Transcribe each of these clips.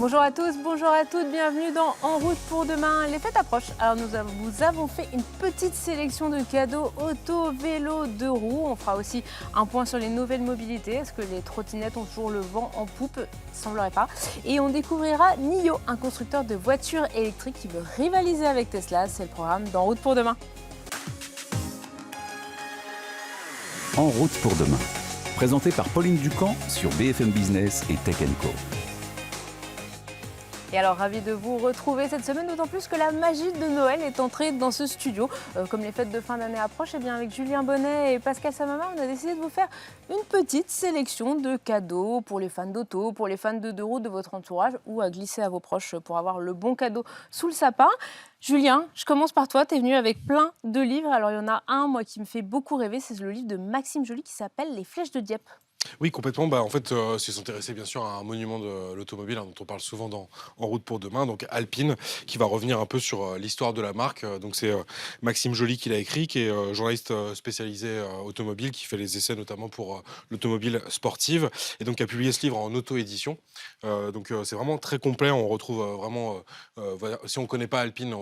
Bonjour à tous, bonjour à toutes, bienvenue dans En route pour demain. Les fêtes approchent, alors vous avons fait une petite sélection de cadeaux auto, vélo, deux roues. On fera aussi un point sur les nouvelles mobilités. Est-ce que les trottinettes ont toujours le vent en poupe? Il ne semblerait pas. Et on découvrira NIO, un constructeur de voitures électriques qui veut rivaliser avec Tesla. C'est le programme d'En route pour demain. En route pour demain, présenté par Pauline Ducamp sur BFM Business et Tech Co. Et alors, ravi de vous retrouver cette semaine, d'autant plus que la magie de Noël est entrée dans ce studio. Comme les fêtes de fin d'année approchent, eh bien avec Julien Bonnet et Pascal Samama, on a décidé de vous faire une petite sélection de cadeaux pour les fans d'auto, pour les fans de deux roues de votre entourage ou à glisser à vos proches pour avoir le bon cadeau sous le sapin. Julien, je commence par toi. Tu es venu avec plein de livres. Alors, il y en a un, moi, qui me fait beaucoup rêver. C'est le livre de Maxime Joly qui s'appelle Les Flèches de Dieppe. Oui, complètement. En fait, c'est s'intéresser bien sûr à un monument de l'automobile dont on parle souvent dans En route pour demain, donc Alpine, qui va revenir un peu sur l'histoire de la marque. Donc c'est Maxime Joly qui l'a écrit, qui est journaliste spécialisé automobile, qui fait les essais notamment pour l'automobile sportive, et donc a publié ce livre en auto-édition. Donc c'est vraiment très complet. On retrouve si on ne connaît pas Alpine,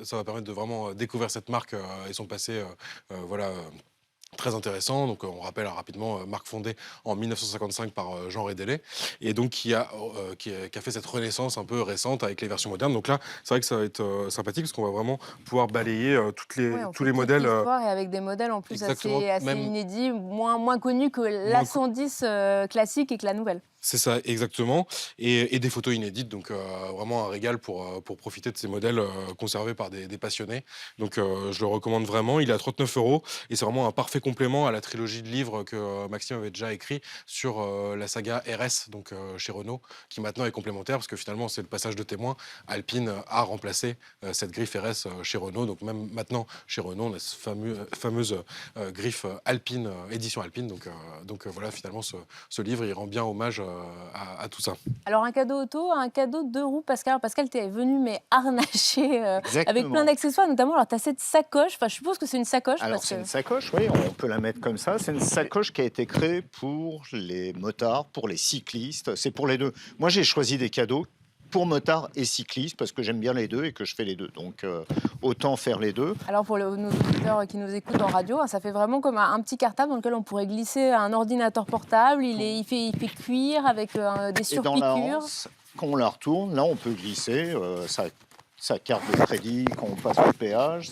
ça va permettre de vraiment découvrir cette marque et son passé. Très intéressant. Donc, on rappelle rapidement, marque fondée en 1955 par Jean Rédélé, et donc qui a fait cette renaissance un peu récente avec les versions modernes. Donc là, c'est vrai que ça va être sympathique parce qu'on va vraiment pouvoir balayer tous les modèles. Et avec des modèles en plus assez inédits, moins connus que l'A110 classique et que la nouvelle. C'est ça, exactement. Et des photos inédites, donc vraiment un régal pour profiter de ces modèles conservés par des passionnés. Donc je le recommande vraiment. Il est à 39 € et c'est vraiment un parfait complément à la trilogie de livres que Maxime avait déjà écrit sur la saga RS, donc chez Renault, qui maintenant est complémentaire parce que finalement c'est le passage de témoin. Alpine a remplacé cette griffe RS chez Renault. Donc même maintenant chez Renault, on a cette fameuse griffe Alpine, édition Alpine. Donc voilà, finalement ce livre, il rend bien hommage à tout ça. Alors un cadeau auto, un cadeau deux roues, Pascal. Alors, Pascal, tu es venu harnaché avec plein d'accessoires, notamment. Alors tu as cette sacoche, je suppose que c'est une sacoche. Alors c'est une sacoche, oui, on peut la mettre comme ça. C'est une sacoche qui a été créée pour les motards, pour les cyclistes, c'est pour les deux. Moi j'ai choisi des cadeaux pour motards et cyclistes parce que j'aime bien les deux et que je fais les deux. Donc autant faire les deux. Alors pour nos auditeurs qui nous écoutent en radio, ça fait vraiment comme un petit cartable dans lequel on pourrait glisser un ordinateur portable. Il fait cuir avec des surpiqûres. Et dans la hanse, quand on la retourne, là on peut glisser sa carte de crédit quand on passe au péage,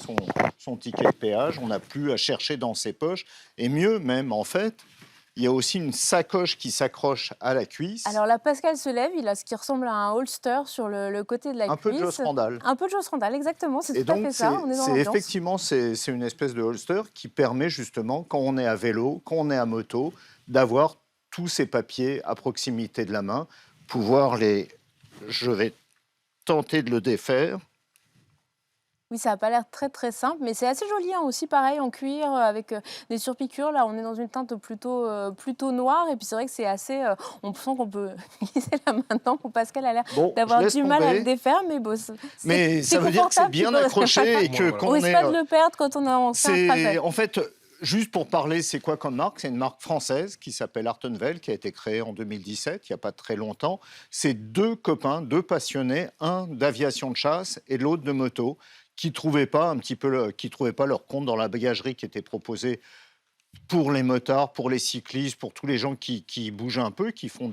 son ticket de péage. On n'a plus à chercher dans ses poches. Et mieux même, en fait, il y a aussi une sacoche qui s'accroche à la cuisse. Alors là, Pascal se lève, il a ce qui ressemble à un holster sur le côté de la cuisse. Un peu de Joss Randall. Un peu de Joss Randall, exactement, c'est tout à fait ça, on est dans l'ambiance. Effectivement, c'est une espèce de holster qui permet justement, quand on est à vélo, quand on est à moto, d'avoir tous ces papiers à proximité de la main, Je vais tenter de le défaire. Oui, ça n'a pas l'air très très simple, mais c'est assez joli aussi, pareil, en cuir, avec des surpiqûres. Là, on est dans une teinte plutôt noire, et puis c'est vrai que c'est assez... on sent qu'on peut glisser là maintenant. Pascal a l'air d'avoir du mal à le défaire, mais bon... Mais ça veut dire que c'est bien accroché et que quand on risque pas de le perdre quand on a fait un trajet. En fait... Juste pour parler, c'est quoi comme marque? C'est une marque française qui s'appelle Artenvel, qui a été créée en 2017, il n'y a pas très longtemps. C'est deux copains, deux passionnés, un d'aviation de chasse et l'autre de moto, qui trouvaient pas leur compte dans la bagagerie qui était proposée pour les motards, pour les cyclistes, pour tous les gens qui bougent un peu, qui font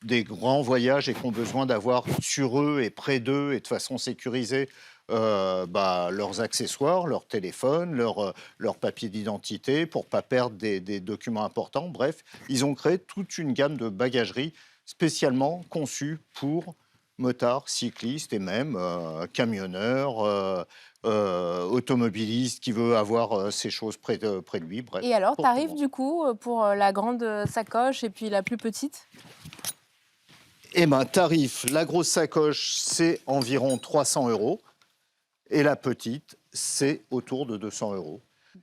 des grands voyages et qui ont besoin d'avoir sur eux et près d'eux et de façon sécurisée leurs accessoires, leur téléphone, leur papier d'identité pour ne pas perdre des documents importants. Bref, ils ont créé toute une gamme de bagagerie spécialement conçue pour motards, cyclistes et même camionneurs, automobilistes qui veut avoir ces choses près de lui. Bref, et alors, tarif du coup pour la grande sacoche et puis la plus petite? Eh bien, tarif, la grosse sacoche, c'est environ 300 € et la petite, c'est autour de 200 €.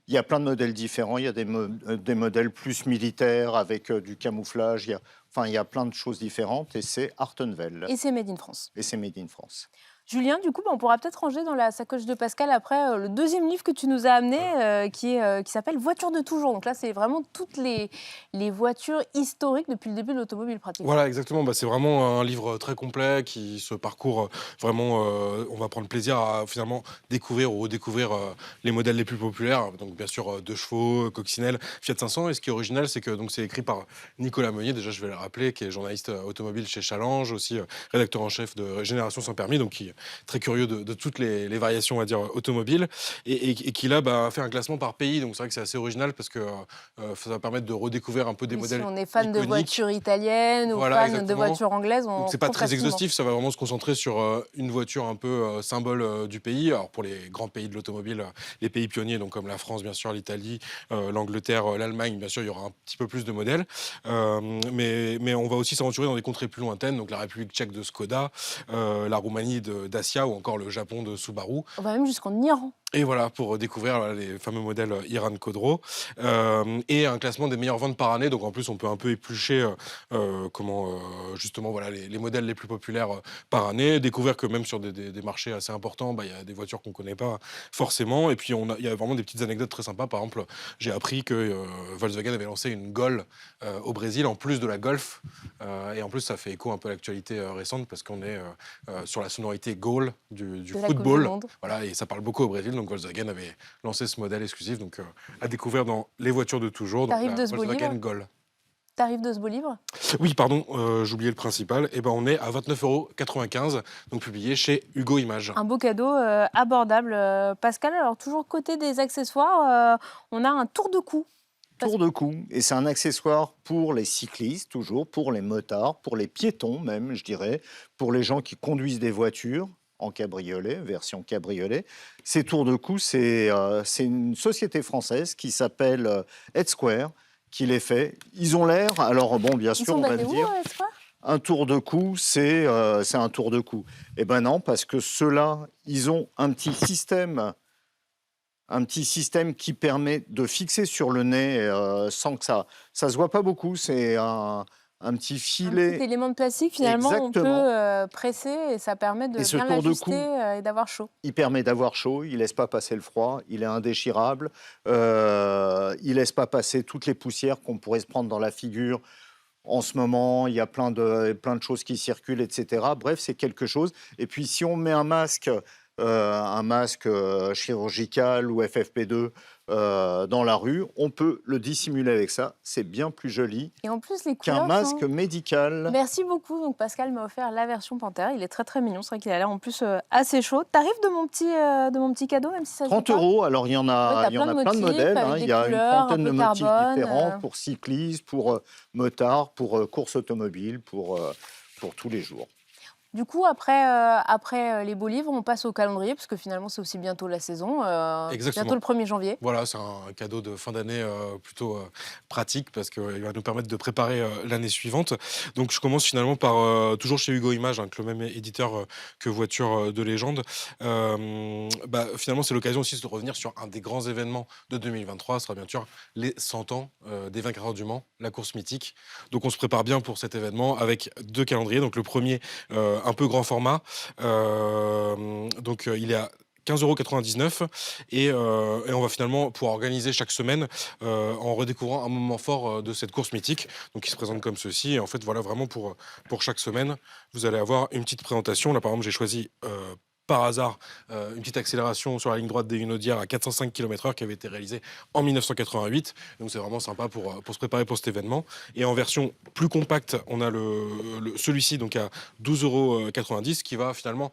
Il y a plein de modèles différents, il y a des modèles plus militaires avec du camouflage, il y a plein de choses différentes et c'est Artenvel. Et c'est made in France. Et c'est made in France. Julien, du coup, on pourra peut-être ranger dans la sacoche de Pascal après le deuxième livre que tu nous as amené, qui s'appelle Voitures de toujours. Donc là, c'est vraiment toutes les voitures historiques depuis le début de l'automobile, pratiquement. Voilà, exactement. C'est vraiment un livre très complet qui se parcourt vraiment. On va prendre plaisir à finalement découvrir ou redécouvrir les modèles les plus populaires. Donc, bien sûr, 2 chevaux, coccinelle, Fiat 500. Et ce qui est original, c'est que c'est écrit par Nicolas Meunier, déjà, je vais le rappeler, qui est journaliste automobile chez Challenge, aussi rédacteur en chef de Génération sans permis, donc qui est très curieux de toutes les variations, on va dire, automobiles, et qui là fait un classement par pays. Donc, c'est vrai que c'est assez original parce que ça va permettre de redécouvrir un peu des modèles. Si on est fan de iconiques. Voitures italiennes ou Voilà, fan exactement. de voitures anglaises, on Donc c'est pas trouve très facilement. exhaustif, ça va vraiment se concentrer sur une voiture un peu symbole du pays. Alors pour les grands pays de l'automobile, les pays pionniers, donc comme la France, bien sûr, l'Italie, l'Angleterre, l'Allemagne, bien sûr, il y aura un petit peu plus de modèles. Mais on va aussi s'aventurer dans des contrées plus lointaines, donc la République tchèque de Skoda, la Roumanie de Dacia ou encore le Japon de Subaru. On va même jusqu'en Iran. Et voilà, pour découvrir les fameux modèles Iran Khodro. Et un classement des meilleures ventes par année. Donc en plus, on peut un peu éplucher justement les modèles les plus populaires par année. Découvrir que même sur des marchés assez importants, il y a des voitures qu'on ne connaît pas forcément. Et puis il y a vraiment des petites anecdotes très sympas. Par exemple, j'ai appris que Volkswagen avait lancé une Gol au Brésil, en plus de la Golf. Et en plus, ça fait écho un peu à l'actualité récente parce qu'on est sur la sonorité Gol du football. Voilà, et ça parle beaucoup au Brésil. Donc Volkswagen avait lancé ce modèle exclusif, donc à découvrir dans les voitures de toujours. Donc Tarif de ce beau Volkswagen livre. Gol. Tarif de ce beau livre. Oui, pardon, j'oubliais le principal. On est à 29,95 €, donc publié chez Hugo Images. Un beau cadeau abordable. Pascal, alors toujours côté des accessoires, on a un tour de cou. Tour de cou, et c'est un accessoire pour les cyclistes, toujours, pour les motards, pour les piétons même, je dirais, pour les gens qui conduisent des voitures en cabriolet, version cabriolet. Ces tours de cou, c'est une société française qui s'appelle Head Square qui les fait. Ils ont l'air, alors bon, bien sûr, on va me dire, un tour de cou, c'est un tour de cou. Eh ben non, parce que ceux-là, ils ont un petit système qui permet de fixer sur le nez sans que ça se voit pas beaucoup. C'est un petit filet. Un petit élément de plastique, finalement, Exactement. on peut presser et ça permet de bien l'ajuster et d'avoir chaud. Il permet d'avoir chaud, il laisse pas passer le froid, il est indéchirable, il laisse pas passer toutes les poussières qu'on pourrait se prendre dans la figure. En ce moment, il y a plein de choses qui circulent, etc. Bref, c'est quelque chose. Et puis, si on met un masque chirurgical ou FFP2 dans la rue, on peut le dissimuler avec ça. C'est bien plus joli et en plus, les couleurs qu'un masque médical. Merci beaucoup. Donc Pascal m'a offert la version Panthère. Il est très très mignon. C'est vrai qu'il a l'air en plus assez chaud. Tarif de mon petit cadeau, même si ça 30 €. Alors il y en a, plein de modèles. Il y a une trentaine de motifs différents pour cyclistes, pour motards, pour course automobile, pour tous les jours. Du coup, après les beaux livres, on passe au calendrier, parce que finalement, c'est aussi bientôt la saison, bientôt le 1er janvier. Voilà, c'est un cadeau de fin d'année plutôt pratique, parce qu'il va nous permettre de préparer l'année suivante. Donc, je commence finalement par, toujours chez Hugo Images, le même éditeur que Voitures de légende. Finalement, c'est l'occasion aussi de revenir sur un des grands événements de 2023, ce sera bien sûr les 100 ans des 24 heures du Mans, la course mythique. Donc, on se prépare bien pour cet événement avec 2 calendriers. Donc, le premier, un peu grand format. Il est à 15,99 € et on va finalement pouvoir organiser chaque semaine en redécouvrant un moment fort de cette course mythique, donc qui se présente comme ceci. Et en fait, voilà, vraiment pour chaque semaine, vous allez avoir une petite présentation. Là, par exemple, j'ai choisi par hasard une petite accélération sur la ligne droite des Hunaudières à 405 km/h qui avait été réalisée en 1988. Donc c'est vraiment sympa pour se préparer pour cet événement. Et en version plus compacte, on a celui-ci donc à 12,90 € qui va finalement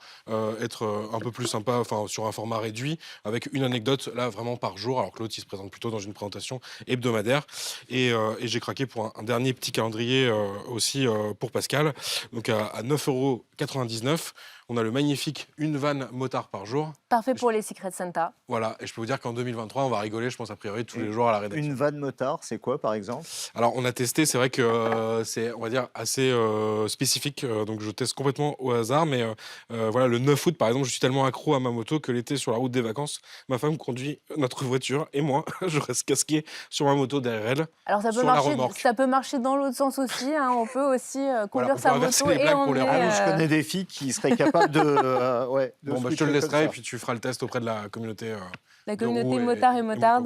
être un peu plus sympa, sur un format réduit, avec une anecdote là vraiment par jour, alors que l'autre il se présente plutôt dans une présentation hebdomadaire. Et j'ai craqué pour un dernier petit calendrier aussi pour Pascal, donc à 9,99 €. On a le magnifique Une vanne motard par jour. Parfait pour les Secret Santa. Voilà, et je peux vous dire qu'en 2023, on va rigoler, je pense, a priori, tous les jours à la rédaction. Une vanne motard, c'est quoi, par exemple? Alors, on a testé, c'est vrai que c'est, on va dire, assez spécifique, donc je teste complètement au hasard, mais voilà, le 9 août, par exemple, je suis tellement accro à ma moto que l'été, sur la route des vacances, ma femme conduit notre voiture, et moi, je reste casqué sur ma moto derrière elle. Alors ça peut marcher dans l'autre sens aussi, hein. On peut aussi conduire on peut sa inverser moto les et blagues pour les emmener... Je connais des filles qui seraient capables de... Bon, je te le laisserai, et puis tu feras le test auprès de la communauté. La deux roues communauté et motard et motarde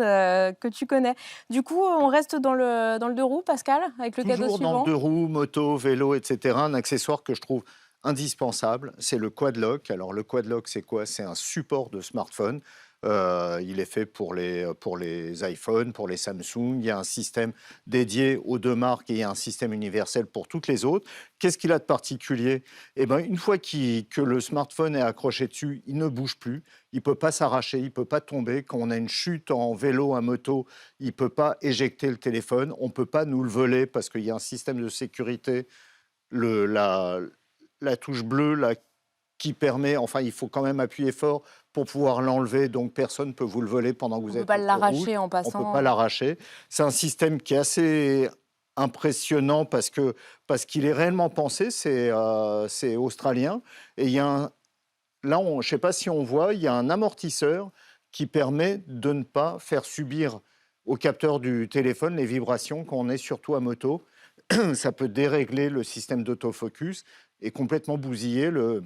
que tu connais. Du coup, on reste dans le deux roues, Pascal, avec le cadeau Toujours suivant. dans le deux roues, moto, vélo, etc. Un accessoire que je trouve indispensable, c'est le Quadlock. Alors le Quadlock, c'est quoi? C'est un support de smartphone. Il est fait pour les iPhones, pour les Samsung. Il y a un système dédié aux deux marques et il y a un système universel pour toutes les autres. Qu'est-ce qu'il a de particulier? Eh ben, une fois que le smartphone est accroché dessus, il ne bouge plus. Il ne peut pas s'arracher, il ne peut pas tomber. Quand on a une chute en vélo, en moto, il ne peut pas éjecter le téléphone. On ne peut pas nous le voler parce qu'il y a un système de sécurité. La touche bleue là, qui permet, enfin, il faut quand même appuyer fort pour pouvoir l'enlever, donc personne ne peut vous le voler pendant que vous êtes On ne peut pas sur l'arracher route. en passant. On ne peut pas l'arracher. C'est un système qui est assez impressionnant parce qu'il est réellement pensé, c'est australien. Et il y a je ne sais pas si on voit, il y a un amortisseur qui permet de ne pas faire subir au capteur du téléphone les vibrations quand on est surtout à moto. Ça peut dérégler le système d'autofocus et complètement bousiller le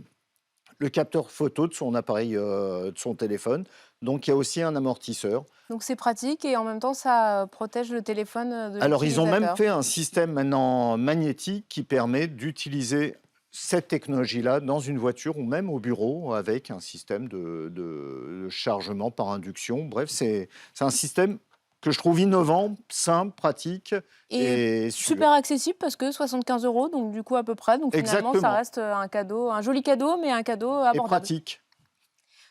capteur photo de son appareil, de son téléphone. Donc, il y a aussi un amortisseur. Donc, c'est pratique et en même temps, ça protège le téléphone de Alors, ils ont même l'utilisateur. fait un système maintenant magnétique qui permet d'utiliser cette technologie-là dans une voiture ou même au bureau avec un système de chargement par induction. Bref, c'est un système que je trouve innovant, simple, pratique et sûr. Super accessible parce que 75 €, donc du coup à peu près. Donc finalement, Exactement. ça reste un cadeau, un joli cadeau, mais un cadeau abordable. Et pratique.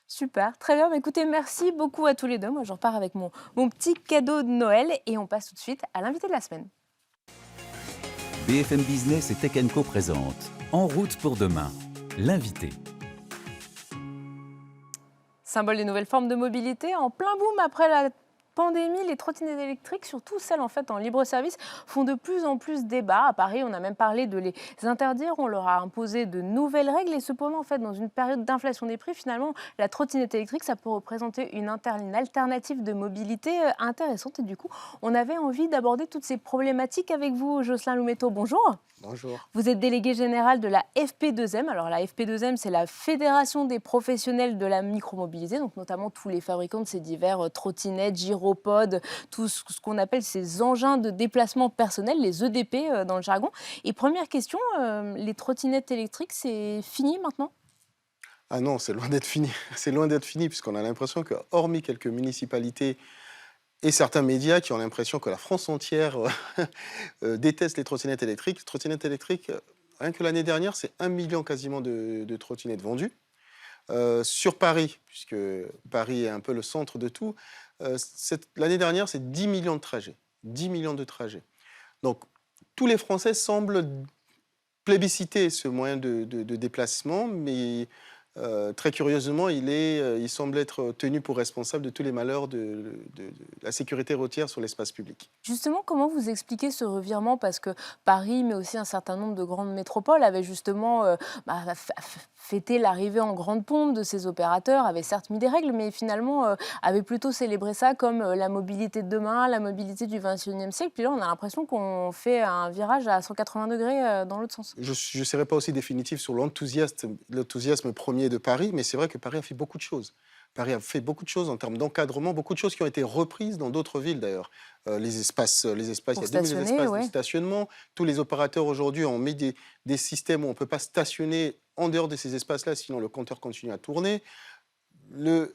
Super, très bien. Écoutez, merci beaucoup à tous les deux. Moi, je repars avec mon petit cadeau de Noël et on passe tout de suite à l'invité de la semaine. BFM Business et Tech Co présente En route pour demain, l'invité. Symbole des nouvelles formes de mobilité, en plein boom après la pandémie, les trottinettes électriques, surtout celles en fait en libre service, font de plus en plus débat. À Paris, on a même parlé de les interdire, on leur a imposé de nouvelles règles et cependant, en fait, dans une période d'inflation des prix, finalement, la trottinette électrique, ça peut représenter une alternative de mobilité intéressante et du coup, on avait envie d'aborder toutes ces problématiques avec vous, Jocelyn Loumetto. Bonjour. Bonjour. Vous êtes délégué général de la FP2M. Alors la FP2M, c'est la Fédération des professionnels de la micromobilité, donc notamment tous les fabricants de ces divers trottinettes, gyropodes, tout ce qu'on appelle ces engins de déplacement personnel, les EDP dans le jargon. Et première question, les trottinettes électriques, c'est fini maintenant ? Ah non, c'est loin d'être fini. C'est loin d'être fini, puisqu'on a l'impression que, hormis quelques municipalités et certains médias qui ont l'impression que la France entière déteste les trottinettes électriques. Les trottinettes électriques, rien que l'année dernière, c'est 1 million quasiment de trottinettes vendues. Sur Paris, puisque Paris est un peu le centre de tout, l'année dernière, c'est 10 millions de trajets. 10 millions de trajets. Donc, tous les Français semblent plébisciter ce moyen de déplacement, mais très curieusement, il semble être tenu pour responsable de tous les malheurs de la sécurité routière sur l'espace public. Justement, comment vous expliquez ce revirement? Parce que Paris, mais aussi un certain nombre de grandes métropoles, avaient justement fêté l'arrivée en grande pompe de ces opérateurs, avaient certes mis des règles, mais finalement avaient plutôt célébré ça comme la mobilité de demain, la mobilité du XXIe siècle. Puis là, on a l'impression qu'on fait un virage à 180 degrés dans l'autre sens. Je ne serai pas aussi définitif sur l'enthousiasme premier de Paris, mais c'est vrai que Paris a fait beaucoup de choses. Paris a fait beaucoup de choses en termes d'encadrement, beaucoup de choses qui ont été reprises dans d'autres villes d'ailleurs. Les espaces, il y a 2000 espaces de stationnement. Tous les opérateurs aujourd'hui ont mis des systèmes où on ne peut pas stationner en dehors de ces espaces-là, sinon le compteur continue à tourner.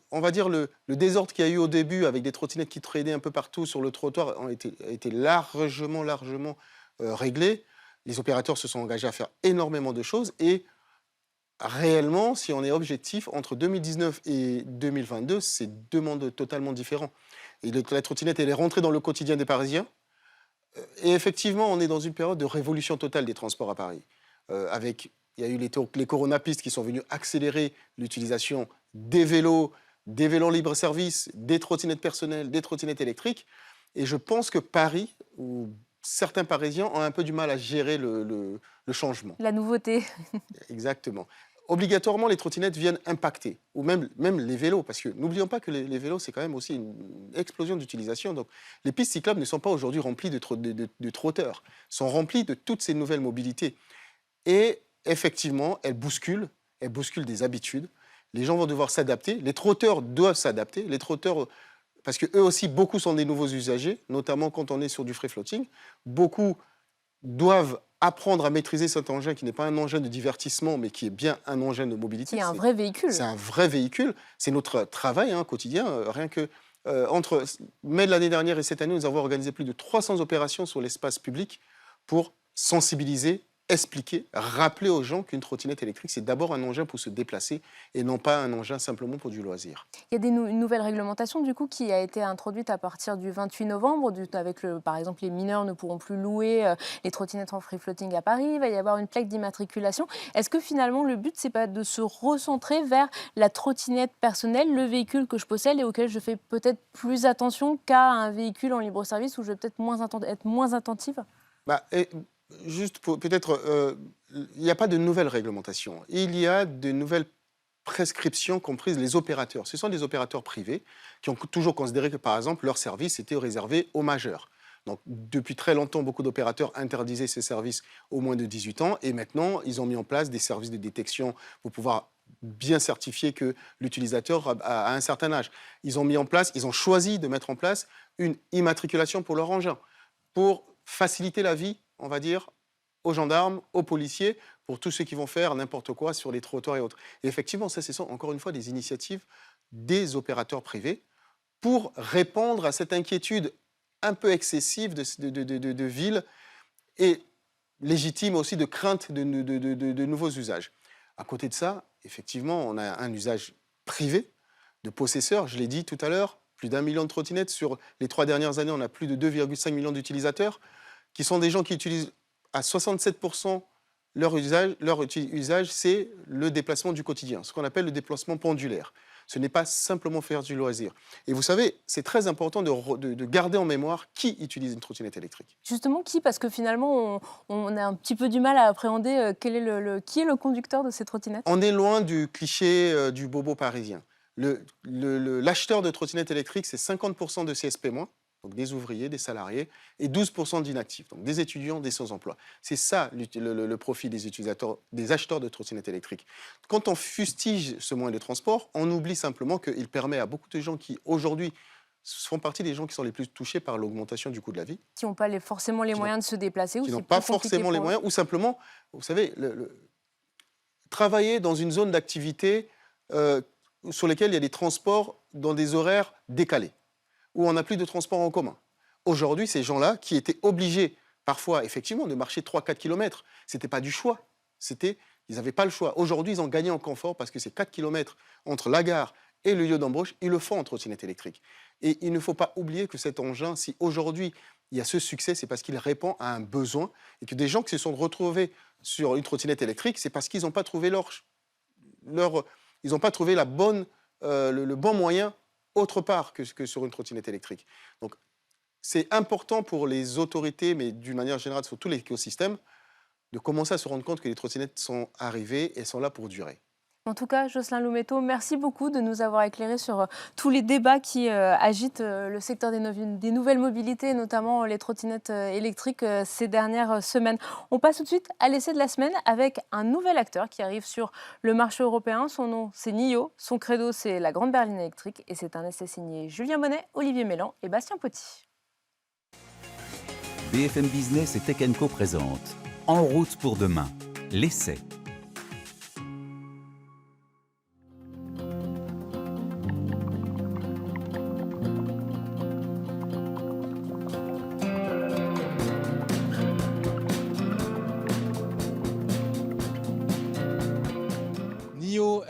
On va dire le désordre qu'il y a eu au début avec des trottinettes qui traînaient un peu partout sur le trottoir a été largement réglé. Les opérateurs se sont engagés à faire énormément de choses et réellement, si on est objectif, entre 2019 et 2022, c'est deux mondes totalement différents. Et la trottinette, elle est rentrée dans le quotidien des Parisiens. Et effectivement, on est dans une période de révolution totale des transports à Paris, avec il y a eu les coronapistes qui sont venus accélérer l'utilisation des vélos libre-service, des trottinettes personnelles, des trottinettes électriques. Et je pense que Paris, ou certains Parisiens, ont un peu du mal à gérer le changement. La nouveauté. Exactement. Obligatoirement, les trottinettes viennent impacter, ou même les vélos, parce que n'oublions pas que les vélos, c'est quand même aussi une explosion d'utilisation. Donc, les pistes cyclables ne sont pas aujourd'hui remplies de trotteurs, sont remplies de toutes ces nouvelles mobilités. Et effectivement, elles bousculent des habitudes. Les gens vont devoir s'adapter, les trotteurs doivent s'adapter, les trotteurs, parce qu'eux aussi, beaucoup sont des nouveaux usagers, notamment quand on est sur du free floating. Beaucoup doivent apprendre à maîtriser cet engin qui n'est pas un engin de divertissement, mais qui est bien un engin de mobilité. C'est un vrai véhicule. C'est un vrai véhicule. C'est notre travail quotidien. Rien que entre mai de l'année dernière et cette année, nous avons organisé plus de 300 opérations sur l'espace public pour sensibiliser, expliquer, rappeler aux gens qu'une trottinette électrique, c'est d'abord un engin pour se déplacer et non pas un engin simplement pour du loisir. Il y a une nouvelle réglementation du coup qui a été introduite à partir du 28 novembre. Par exemple, les mineurs ne pourront plus louer les trottinettes en free floating à Paris. Il va y avoir une plaque d'immatriculation. Est-ce que finalement le but c'est pas de se recentrer vers la trottinette personnelle, le véhicule que je possède et auquel je fais peut-être plus attention qu'à un véhicule en libre service où je vais peut-être être moins attentive? Juste peut-être, il n'y a pas de nouvelle réglementation. Il y a de nouvelles prescriptions comprises les opérateurs. Ce sont des opérateurs privés qui ont toujours considéré que, par exemple, leur service était réservé aux majeurs. Donc, depuis très longtemps, beaucoup d'opérateurs interdisaient ces services aux moins de 18 ans. Et maintenant, ils ont mis en place des services de détection pour pouvoir bien certifier que l'utilisateur a un certain âge. Ils ont choisi de mettre en place une immatriculation pour leur engin, pour faciliter la vie, on va dire, aux gendarmes, aux policiers, pour tous ceux qui vont faire n'importe quoi sur les trottoirs et autres. Et effectivement, ça, ce sont encore une fois des initiatives des opérateurs privés pour répondre à cette inquiétude un peu excessive de ville et légitime aussi de crainte de nouveaux usages. À côté de ça, effectivement, on a un usage privé de possesseurs, je l'ai dit tout à l'heure, plus d'1 million de trottinettes. Sur les 3 dernières années, on a plus de 2,5 millions d'utilisateurs, qui sont des gens qui utilisent à 67% leur usage, c'est le déplacement du quotidien, ce qu'on appelle le déplacement pendulaire. Ce n'est pas simplement faire du loisir. Et vous savez, c'est très important de garder en mémoire qui utilise une trottinette électrique. Justement, qui? Parce que finalement, on a un petit peu du mal à appréhender qui est le conducteur de ces trottinettes. On est loin du cliché du bobo parisien. L'acheteur de trottinettes électriques, c'est 50% de CSP-, donc des ouvriers, des salariés, et 12% d'inactifs, donc des étudiants, des sans-emploi. C'est ça le profil des utilisateurs, des acheteurs de trottinettes électriques. Quand on fustige ce moyen de transport, on oublie simplement qu'il permet à beaucoup de gens qui, aujourd'hui, font partie des gens qui sont les plus touchés par l'augmentation du coût de la vie. Qui n'ont pas forcément les moyens de se déplacer. Qui n'ont pas forcément les moyens, ou simplement, vous savez, travailler dans une zone d'activité sur laquelle il y a des transports dans des horaires décalés, où on n'a plus de transport en commun. Aujourd'hui, ces gens-là, qui étaient obligés, parfois, effectivement, de marcher 3-4 km, ce n'était pas du choix. Ils n'avaient pas le choix. Aujourd'hui, ils ont gagné en confort parce que ces 4 km entre la gare et le lieu d'embauche, ils le font en trottinette électrique. Et il ne faut pas oublier que cet engin, si aujourd'hui il y a ce succès, c'est parce qu'il répond à un besoin, et que des gens qui se sont retrouvés sur une trottinette électrique, c'est parce qu'ils n'ont pas trouvé ils n'ont pas trouvé le bon moyen autre part que sur une trottinette électrique. Donc, c'est important pour les autorités, mais d'une manière générale sur tout l'écosystème, de commencer à se rendre compte que les trottinettes sont arrivées et sont là pour durer. En tout cas, Jocelyn Loumetto, merci beaucoup de nous avoir éclairé sur tous les débats qui agitent le secteur des nouvelles mobilités, notamment les trottinettes électriques ces dernières semaines. On passe tout de suite à l'essai de la semaine avec un nouvel acteur qui arrive sur le marché européen. Son nom, c'est NIO. Son credo, c'est la grande berline électrique. Et c'est un essai signé Julien Bonnet, Olivier Mélan et Bastien Poty. BFM Business et Tech & Co présente En route pour demain, l'essai.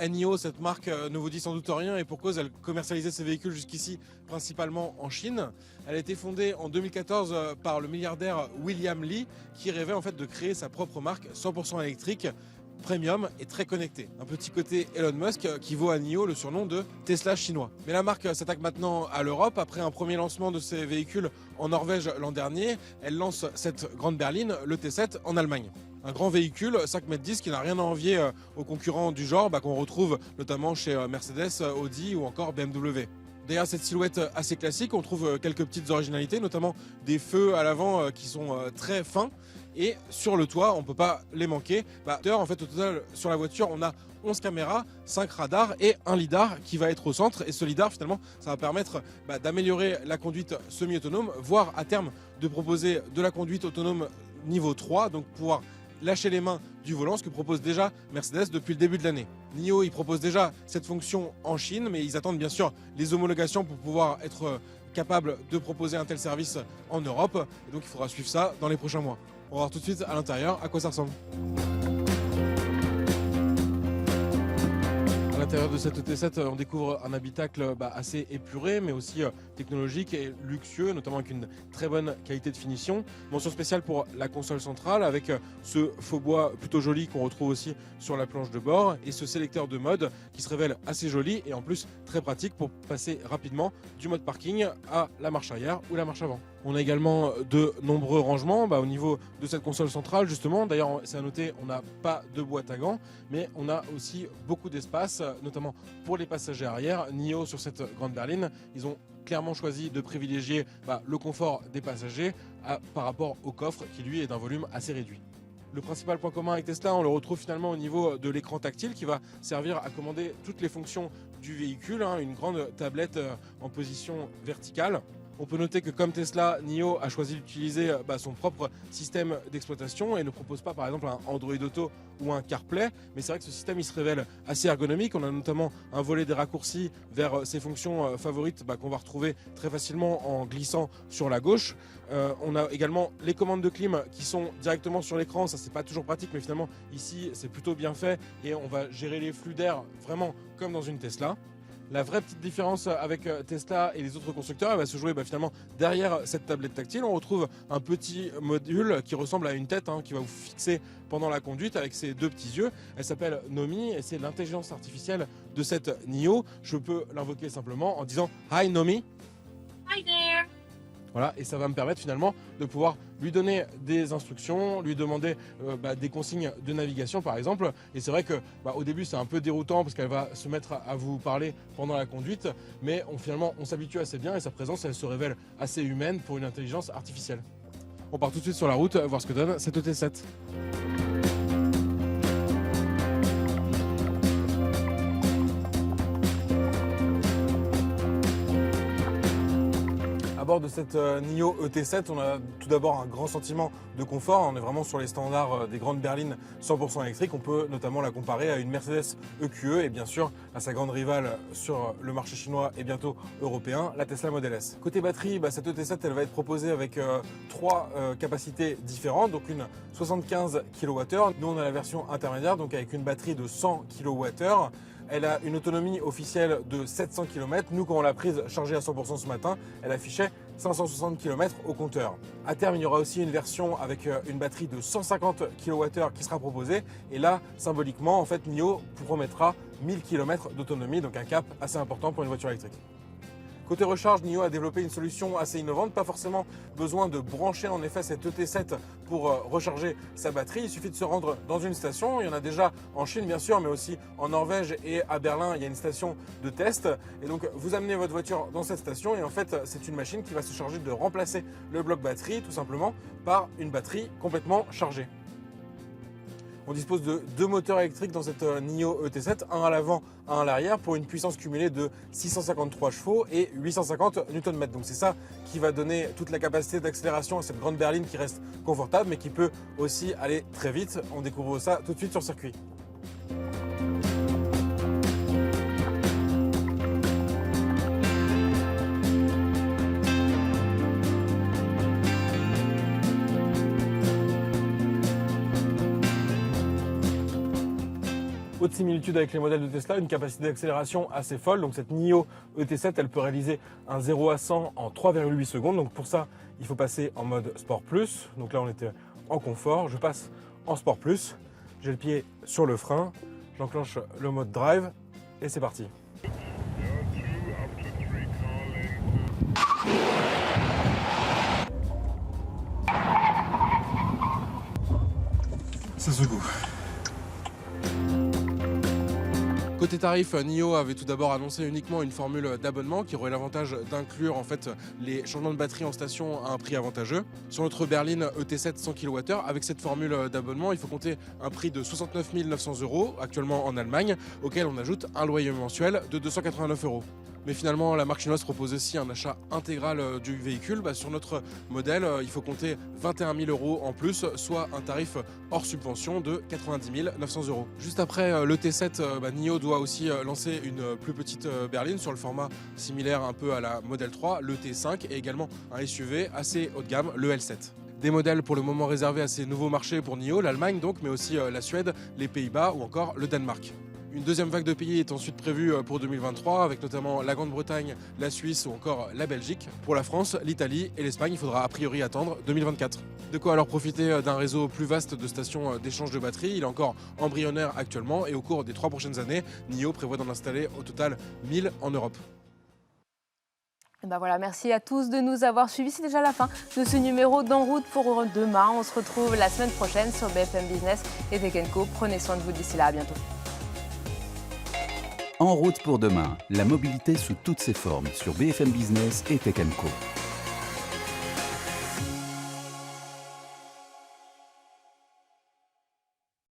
NIO, cette marque ne vous dit sans doute rien, et pour cause, elle commercialisait ses véhicules jusqu'ici principalement en Chine. Elle a été fondée en 2014 par le milliardaire William Li, qui rêvait en fait de créer sa propre marque 100% électrique, premium et très connecté. Un petit côté Elon Musk qui vaut à NIO le surnom de Tesla chinois. Mais la marque s'attaque maintenant à l'Europe. Après un premier lancement de ses véhicules en Norvège l'an dernier, elle lance cette grande berline, le T7, en Allemagne. Un grand véhicule, 5,10 m, qui n'a rien à envier aux concurrents du genre qu'on retrouve notamment chez Mercedes, Audi ou encore BMW. Derrière cette silhouette assez classique, on trouve quelques petites originalités, notamment des feux à l'avant qui sont très fins. Et sur le toit, on ne peut pas les manquer. En fait, au total, sur la voiture, on a 11 caméras, 5 radars et un lidar qui va être au centre. Et ce lidar, finalement, ça va permettre d'améliorer la conduite semi-autonome, voire à terme de proposer de la conduite autonome niveau 3, donc pouvoir lâcher les mains du volant, ce que propose déjà Mercedes depuis le début de l'année. NIO, il propose déjà cette fonction en Chine, mais ils attendent bien sûr les homologations pour pouvoir être capables de proposer un tel service en Europe. Et donc il faudra suivre ça dans les prochains mois. On va voir tout de suite à l'intérieur à quoi ça ressemble. À l'intérieur de cette T7, on découvre un habitacle assez épuré, mais aussi technologique et luxueux, notamment avec une très bonne qualité de finition. Mention spéciale pour la console centrale, avec ce faux bois plutôt joli qu'on retrouve aussi sur la planche de bord, et ce sélecteur de mode qui se révèle assez joli et en plus très pratique pour passer rapidement du mode parking à la marche arrière ou la marche avant. On a également de nombreux rangements au niveau de cette console centrale, justement. D'ailleurs, c'est à noter, on n'a pas de boîte à gants, mais on a aussi beaucoup d'espace, notamment pour les passagers arrière. NIO, sur cette grande berline, ils ont clairement choisi de privilégier le confort des passagers par rapport au coffre, qui lui est d'un volume assez réduit. Le principal point commun avec Tesla, on le retrouve finalement au niveau de l'écran tactile qui va servir à commander toutes les fonctions du véhicule, une grande tablette en position verticale. On peut noter que comme Tesla, NIO a choisi d'utiliser son propre système d'exploitation et ne propose pas par exemple un Android Auto ou un CarPlay, mais c'est vrai que ce système il se révèle assez ergonomique. On a notamment un volet des raccourcis vers ses fonctions favorites qu'on va retrouver très facilement en glissant sur la gauche. On a également les commandes de clim qui sont directement sur l'écran. Ça c'est pas toujours pratique, mais finalement ici c'est plutôt bien fait et on va gérer les flux d'air vraiment comme dans une Tesla. La vraie petite différence avec Tesla et les autres constructeurs, elle va se jouer finalement derrière cette tablette tactile. On retrouve un petit module qui ressemble à une tête qui va vous fixer pendant la conduite avec ses deux petits yeux. Elle s'appelle Nomi et c'est l'intelligence artificielle de cette NIO. Je peux l'invoquer simplement en disant « Hi Nomi ». Hi there. Voilà, et ça va me permettre finalement de pouvoir lui donner des instructions, lui demander des consignes de navigation par exemple. Et c'est vrai que au début c'est un peu déroutant parce qu'elle va se mettre à vous parler pendant la conduite, mais finalement on s'habitue assez bien et sa présence elle se révèle assez humaine pour une intelligence artificielle. On part tout de suite sur la route voir ce que donne cette T7. À bord de cette NIO ET7, on a tout d'abord un grand sentiment de confort. On est vraiment sur les standards des grandes berlines 100% électriques. On peut notamment la comparer à une Mercedes EQE et bien sûr à sa grande rivale sur le marché chinois et bientôt européen, la Tesla Model S. Côté batterie, cette ET7 elle va être proposée avec trois capacités différentes, donc une 75 kWh. Nous on a la version intermédiaire, donc avec une batterie de 100 kWh. Elle a une autonomie officielle de 700 km. Nous, quand on l'a prise chargée à 100% ce matin, elle affichait 560 km au compteur. À terme, il y aura aussi une version avec une batterie de 150 kWh qui sera proposée. Et là, symboliquement, en fait, NIO promettra 1000 km d'autonomie, donc un cap assez important pour une voiture électrique. Côté recharge, NIO a développé une solution assez innovante, pas forcément besoin de brancher en effet cette ET7 pour recharger sa batterie. Il suffit de se rendre dans une station, il y en a déjà en Chine bien sûr, mais aussi en Norvège et à Berlin, il y a une station de test. Et donc vous amenez votre voiture dans cette station et en fait c'est une machine qui va se charger de remplacer le bloc batterie tout simplement par une batterie complètement chargée. On dispose de deux moteurs électriques dans cette NIO ET7, un à l'avant, un à l'arrière, pour une puissance cumulée de 653 chevaux et 850 Nm. Donc c'est ça qui va donner toute la capacité d'accélération à cette grande berline qui reste confortable, mais qui peut aussi aller très vite. On découvre ça tout de suite sur circuit. Haute similitude avec les modèles de Tesla, une capacité d'accélération assez folle. Donc cette NIO ET7, elle peut réaliser un 0 à 100 en 3,8 secondes. Donc pour ça, il faut passer en mode Sport Plus. Donc là, on était en confort. Je passe en Sport Plus. J'ai le pied sur le frein, j'enclenche le mode drive et c'est parti. Ça secoue. Côté tarif, NIO avait tout d'abord annoncé uniquement une formule d'abonnement qui aurait l'avantage d'inclure en fait les changements de batterie en station à un prix avantageux. Sur notre berline ET7 100 kWh, avec cette formule d'abonnement, il faut compter un prix de 69 900 € actuellement en Allemagne, auquel on ajoute un loyer mensuel de 289 €. Mais finalement, la marque chinoise propose aussi un achat intégral du véhicule. Sur notre modèle, il faut compter 21 000 € en plus, soit un tarif hors subvention de 90 900 €. Juste après le T7, NIO doit aussi lancer une plus petite berline sur le format similaire un peu à la Model 3, le T5, et également un SUV assez haut de gamme, le L7. Des modèles pour le moment réservés à ces nouveaux marchés pour NIO, l'Allemagne donc, mais aussi la Suède, les Pays-Bas ou encore le Danemark. Une deuxième vague de pays est ensuite prévue pour 2023, avec notamment la Grande-Bretagne, la Suisse ou encore la Belgique. Pour la France, l'Italie et l'Espagne, il faudra a priori attendre 2024. De quoi alors profiter d'un réseau plus vaste de stations d'échange de batterie. Il est encore embryonnaire actuellement et au cours des 3 prochaines années, NIO prévoit d'en installer au total 1000 en Europe. Et voilà, merci à tous de nous avoir suivis. C'est déjà la fin de ce numéro d'En route pour demain. On se retrouve la semaine prochaine sur BFM Business et Tech & Co. Prenez soin de vous d'ici là, à bientôt. En route pour demain, la mobilité sous toutes ses formes sur BFM Business et Tech & Co.